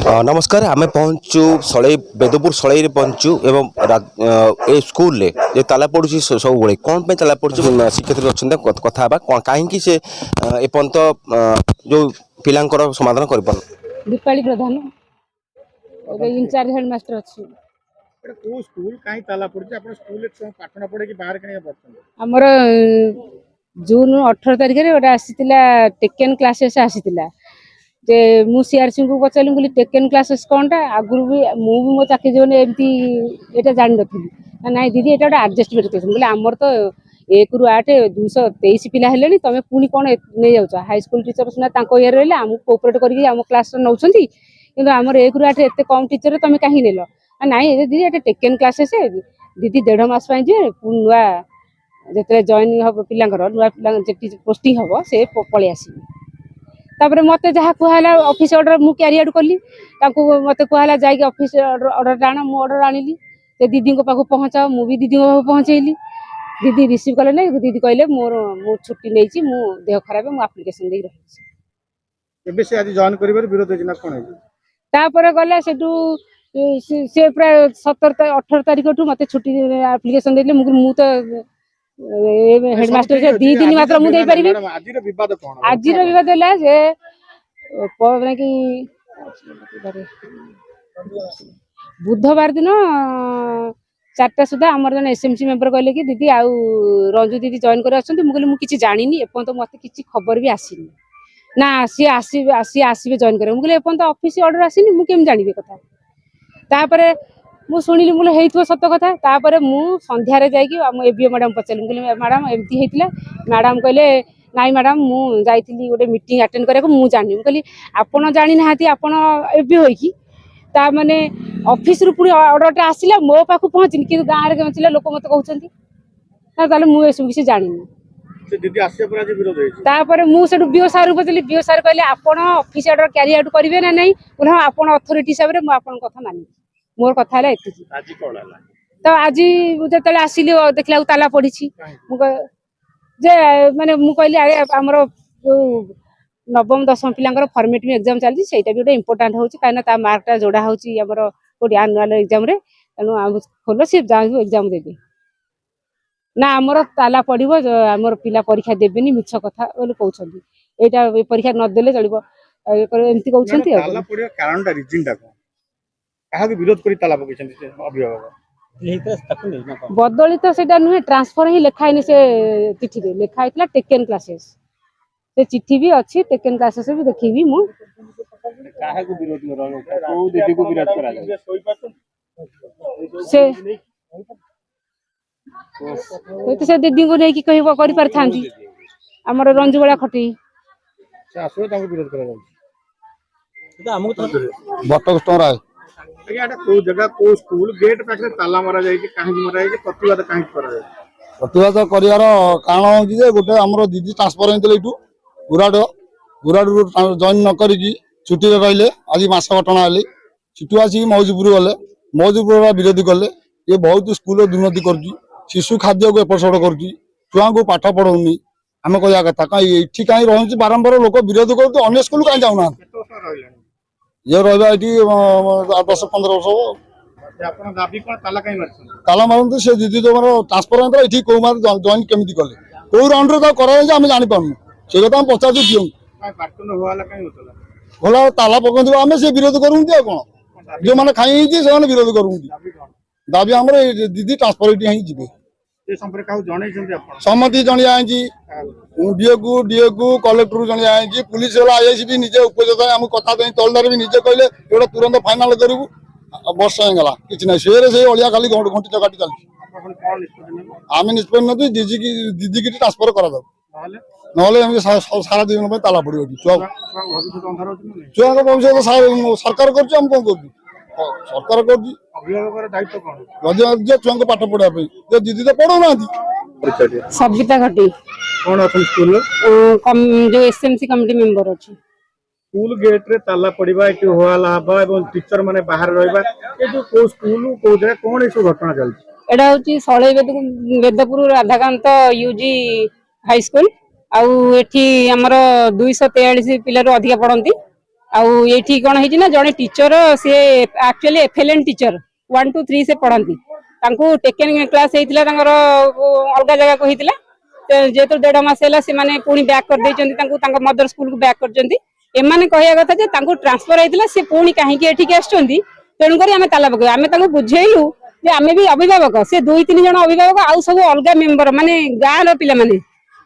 नमस्कार आम पहुँचु सड़ई बेदपुर सड़ई पहुँचु एवं ए स्कूल रे जे ताला पड़ुची सब बड़े कौन पे ताला पड़ुची शिक्षक अच्छा कथा कहीं से एपर्त जो पिलांकर समाधान कर दीपाली प्रधान इनचार्ज हेडमास्टर अच्छी स्कूल कहीं ताला पड़ुची आपण स्कूल रे पाठना पड़े कि बाहर कने पड़छन हमर जून 18 तारिख रे ओटा आसीतिला टेकन क्लासेस आसीतिला जे मु सीआरसी को पचारली बोली टेकन क्लासेस कोनटा आगुरु भी मु भी मो चाकरी जोने एमती एटा जानि नथिली ना दीदी एटा ओटा एडजस्टमेंट करछन बोले हमर तो 1 रु 8 223 पिला हेलेनी तमे पुनी कोन नै जाउछ हाई स्कूल टीचर सुना तांको इयर रहले हम कोऑपरेट करिक हम क्लास नौछंती किंतु हमर 1 रु 8 एते कम टीचर तमे काहे नेलो नाइ दीदी एटा टेकन क्लासेस दीदी 1.5 मास पय जे पुनवा जेते जॉइन हो पिलांकर नुआ पिला जेटी पोस्टिंग हो से पळे आसी तापर मते जहा कहला ऑफिस ऑर्डर मु कैरियर करली ताको मते कहला जाई के ऑफिस ऑर्डर टाणा मु ऑर्डर आनिली ते दीदी को पाखु पहुंचाओ मु भी दीदी को पहुंचेली दीदी रिसीव कले नै दीदी कहले मोर मु छुट्टी नै छी मु देह खराब मु एप्लीकेशन दे रही एबे से आज जॉइन करिवर विरोध होजना कोन है तापर गला सेटू से प्राय 17 18 तारिख टू मते छुट्टी एप्लीकेशन देले मु तो हेडमास्टर से 2 दिन मात्र मु दे परिबे आजिर विवाद कोन आजिर विवाद होला जे माने कि बुधवार दिन 4टा सुधा हमर जन एसएमसी मेंबर कहले कि दीदी आउ रंजू दीदी जॉइन कर आछंती मु कहले मु किछि जानिनी एपन तो मते किछि खबर भी आसीनी ना सी आसीबे जॉइन करे मु कहले एपन तो ऑफिस ऑर्डर आसीनी मु केम जानिबे कथा तापरे मु सुनिली मुले हेइथो सत्य कथा तापरे मु संध्या रे जाई कि हम एबीओ मैडम पचली कहले मैडम एमती हेइतिला मैडम कहले नाइ मैडम मु जाईतिली गोटे मीटिंग अटेंड करे मु जानि कहली आपण जानि नाहाती आपण एबी होई कि ता माने ऑफिस रु पुनी ऑर्डर आसिला मो पाखु पहुंचिनी कि गां रे पहुंचिला लोक मते कहउचंती ना ताले मु एसु किसी जानिनी से दीदी आसे पर आज विरोध होई तापरे मु सेडु बीओ सार पचली बीओ सार कहले आपण ऑफिस ऑर्डर कैरी आउट करिवे ना नै बोले आपण अथॉरिटी हिसाब रे मु आपण कथा मानि मोर कथा हला एति आज कोन हला तो आज जतले आसिली देखला ताला पड़ीची मु जे माने मु कहली अरे हमर नवम दशम पिलांकर फॉर्मेटिव एग्जाम चलती सेटा भी गोटे इंपोर्टेंट होची काना ता मार्कटा जोड़ा होची हमर कोडी एनुअल एग्जाम रे तनु हम खोलो से जाऊ एग्जाम देबे ना हमर ताला पड़िबो हमर पिला परीक्षा देबेनी मिछ कथा बोले कहउछंती एटा परीक्षा न देले चलिबो एमती कहउछंती ताला पड़ियो कारणटा रीजन टा काहा के विरोध करी ताला पकेछंती से अभिभावक यही तो तक नहीं ना बदली तो सेटा नुहे ट्रांसफर ही लिखाइनी से चिट्ठी रे लिखा आइतला टेकन क्लासेस से चिट्ठी भी अच्छी टेकन क्लासेस भी देखिबी मु काहा को विरोध में रहलो को दीदी को विरोध करा जाय से दीदी को नहीं कि कहबो करि परथांती हमर रंजू बळा खटी से आसो ताको विरोध करा जाय हमको तो बटक स्टोर है एटा को जगह को स्कूल गेट पाखे ताला मारा जाय कि काहे मारा जाय कि प्रतिवाद काहे करा जाय प्रतिवाद करियार कारण होची जे गोटे हमरो दीदी ट्रांसफर हेतले इटू गुराडू जॉइन न करी छुट्टी रे रहले आज मास घटना आली छुट्टी आसी मौजपुर गले मौजपुर विरोधी कले ये बहुत स्कूल दुर्नीति करची शिशु खाद्य को एपरसड करची छुआ को पाठ पढ़ौनी आम कहया कथा कहीं एठी कहीं रहउची बारंबार लोक विरोध करतो अन्य स्कूल कहीं जाउना ये रहबा एठी 10-15 वर्ष आपण दाबी कोन ताला काई मारछन ताला मारन से दीदी तो मारो ट्रांसफर होता एठी को मार जॉइन केमिति कले को राउंड रे करा जे हम जानि पानु से कथा हम पचास दियौ काय पाटन होवाला काई होतला होला ताला पकंदी हम से विरोध करूंती कोन जो माने खाई जे से विरोध करूंती दाबी हमरे दीदी ट्रांसफर एठी ही जिबे ए संपर्क काउ जणै छथि आपण सम्मति जणी आइजी डीए को कलेक्टर जणी आइजी पुलिस वाला आईसी भी निजे उपजता हम कथा देई तलदार भी निजे कहले एटा तुरंत फाइनल करू वर्ष होगला किछ नै सेरे से ओलिया खाली घंटी चकाटी चलछि आमे निष्पन्न नथि दीदी की ट्रांसफर करा दो नहले हम सारा दिन में ताला पड़ियो छुआ छुआ को भविष्य सरकार करछि हम कोन करछि सरकार करछि अभिभावक दायित्व कोन जे छुआ को पाठ पढ़ा पे जे दीदी तो पढ़ो नाथि सविता घटी कोन अपन स्कूल जो एसएमसी कमिटी मेंबर अछि स्कूल गेट रे ताला पड़िबा कि होवाला हबा एवं टीचर माने बाहर रहबा ए जो को स्कूल को जगह कोन ए सब घटना चलछि एडा होची सळई Vedpur Radhakant UG high school आउ एठी हमर 243 पिला रो अधिक पढंती ये कौन है जड़े टीचर सी एक्चुअली एफएलएन टीचर 1 2 3 से पढ़ाती टेकेन क्लास होता अलग जगह को होता जेहेतु 1.5 मास है पुणी बैक कर मदर स्कूल को बैक कर कहया कथा ट्रांसफर होता सी पुणी कहीं तेणुक आम ताला पकड़ आम बुझेलु आम भी अभिभावक से 2-3 जन अभिभावक आउ सब अलग मेम्बर माने गाँव पिला माने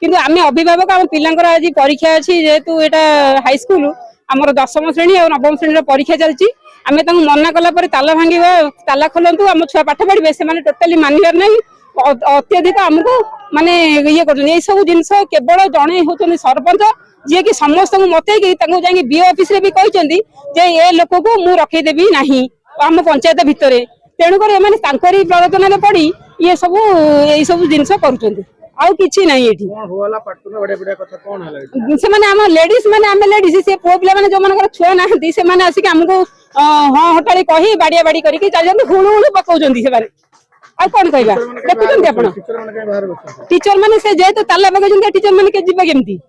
किंतु आम अभिभावक आम पिलांकर आज परीक्षा अच्छी जेहेतु यहाँ हाईस्कूल आमर 10वीं श्रेणी और 9वीं श्रेणी परीक्षा चलती आम मना कला ताला भांगे ताला खोलतु आम छुआ पाठ पढ़े से टोटाली मानवर नहीं अत्यधिक आमको माने ये कर सब जिनस केवल जड़े होती सरपंच जी कि समस्त मतई जाए बीओ ऑफिस रे भी कहते ये लोक को मुझे रखईदेवी ना आम पंचायत भितर तेणुक प्ररोचन पड़ी ये सब जिनस कर आउ किछि नहीं एठी कौन होला पाटुना बड़े बड़े कथा कौन हला से माने हम लेडीज माने हम लेडीज से पुओ पिला माने जो मानकर छुआ नाहंती से माने आसी के हमको हां हटाड़ी कही बाडिया बाडी करी के चल जंती हुळु हुळु पकाउजंती से माने आ कोन कहबा देखुचंती आपण टीचर माने कहीं बाहर बसता टीचर माने से जेहेतु ताला पकाउजंती टीचर माने के जीवा केमती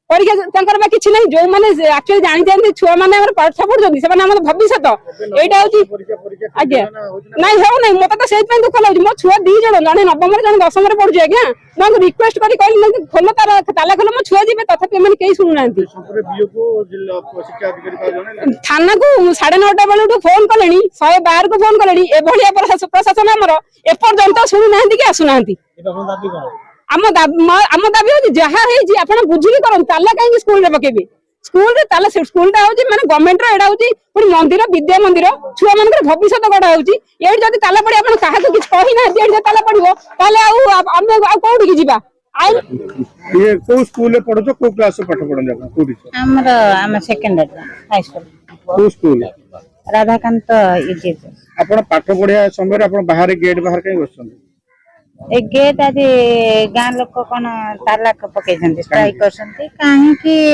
परीक्षा तांकर बा किछि नहीं जो माने एक्चुअली जानि जानती छुआ माने हमर पाठ पढुजंती से माने हमर भविष्यत एटा होची आज्ञा नहीं हो नहीं मत तो सेत पे दुख लागु मो छुआ 2 जण जने 9वीं जने 10वीं रे पढुजी आज्ञा मैं रिक्वेस्ट करी कहली खोल ताला खोल मो छुआ जीवे तथापि माने केही सुनु नांती बीओ को जिला शिक्षा अधिकारी का जने थाना को 9:30 बेलू फोन कलेनी 112 को फोन कलेनी ए भलिया प्रशासन हमर एपर्यंत सुनु नांती कि आसु नांती आम दाबी हो जहाँ आप बुझिकी कर ताला कहीं स्कूल पकेबे स्कूल ताला स्कूलटा हूँ माने गवर्नमेंट एटा हूँ पुणी मंदिर विद्या मंदिर छुआ मान भविष्य गढ़ा होती ये जब ताला पड़ी आप क्या किसी कहना ताला पड़ो कौटी जावा ये को स्कूल पढ़ो को क्लास पाठ पढ़ो आप कोठी हमर हम सेकेंडरी हाई स्कूल को स्कूल राधाकांत इजे आपण पाठ पढ़िया समय आपण बाहर गेट बाहर कहीं बसछन ए गेट आज गाँ लोक कौन ताला पकई स्ट्राइक कर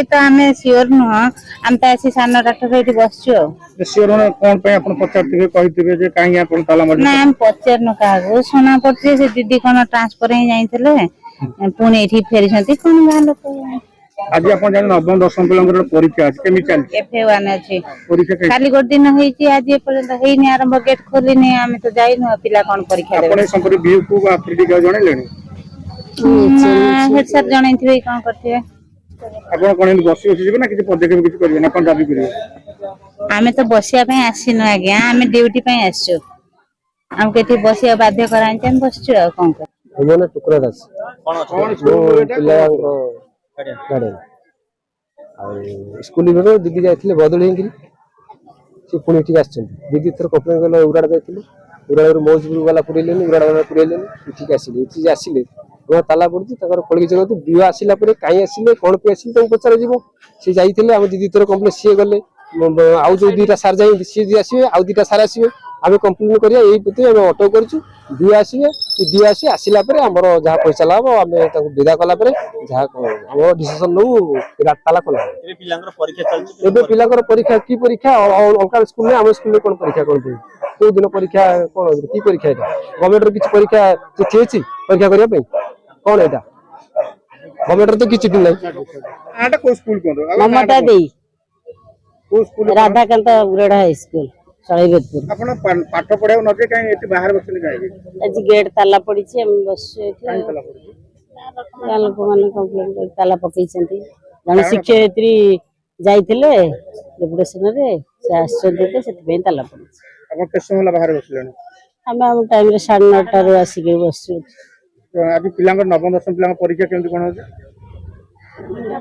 तो आम सियोर नुह आम तो आसी 9:30 बसचु सियोर कौन पे आपण पचारथिबे कहिथिबे जे काहे आपण ताला मार ना हम पचारनु का सुना पड़े से दीदी कौन ट्रांसफर ही जाइए पुणी एठी फेरी कौन गाँ लोक आज आपण जान 9वीं 10वीं पिलांकर परीक्षा आज केमी चल एफ1 अछि परीक्षा खाली गोट दिन होईची आज ए पर्यंत हेनी आरंभ गेट खोलिनी आमे तो जाइनु पिला कौन परीक्षा देबे आपण संपर बीओ को आफरीडी का जणे लेनी हेड सर जणैथिबे कौन करथिबे आपण कोन बसी बसी ना किसी पदक्षेप किसी करिवे ना कोन दाबी करिवे आमे तो बसिया पे आसीनु आज्ञा आमे ड्यूटी पे आसछु हम केठी बसिया बाध्य करांचे हम बसछु आ कोन कर हमने टुकरा दास कौन स्कूल पिला गार्डन स्कूल दीदी जाइए बदल सी पुणी ठीक आस दीदी थर कम्प्लेन कल उराड़ जाइए उराड़ मौजपुर वाला पुरेले उराड़ वाला पुरेले ठीक आसिले ये आसिले नूआ ताला पड़ी कड़ी जगह बीओ आसला कहीं आसिले कौन पे आसिले पचार सी जाइए आम दीदी थर कम्प्लेन सी गले आउ जो 2टा सार जाए सी आसवे आउ 2टा सार आसवे आम कम्प्लेन करिया यही प्रति आम अटक करूँ डी आसवे डी आसी आसला आम जहाँ पैसा लाभ आम विदा कला जहाँ आम डिसीजन नौ ताला खोला पिलांकर परीक्षा की परीक्षा अलग स्कूल में आम स्कूल में कौन परीक्षा कौन कौ दिन परीक्षा कौन की परीक्षा यहाँ गवर्नमेंट किसी परीक्षा चिठी अच्छी परीक्षा करने कौन यहाँ गवर्नमेंट तो किसी चिठी ना ममता देई को school Radhakant UREDA high school सळीबेदपुर आपण पाठ पढ़ाउ नजे काहे एति बाहर बसले जाई आज गेट ताला पड़ी हम बस काहे ताला पड़ी गाँ लोक मैंने कम्प्लेन कर ताला पकई जन शिक्षयित्री जाइए डेपुटेशन से आसपे ताला पड़ी आपण के समय बाहर बसले आम टाइम 9:30 आसिक बस आज पिलांकर 9वीं 10वीं पिलांकर परीक्षा केमति कोन होजे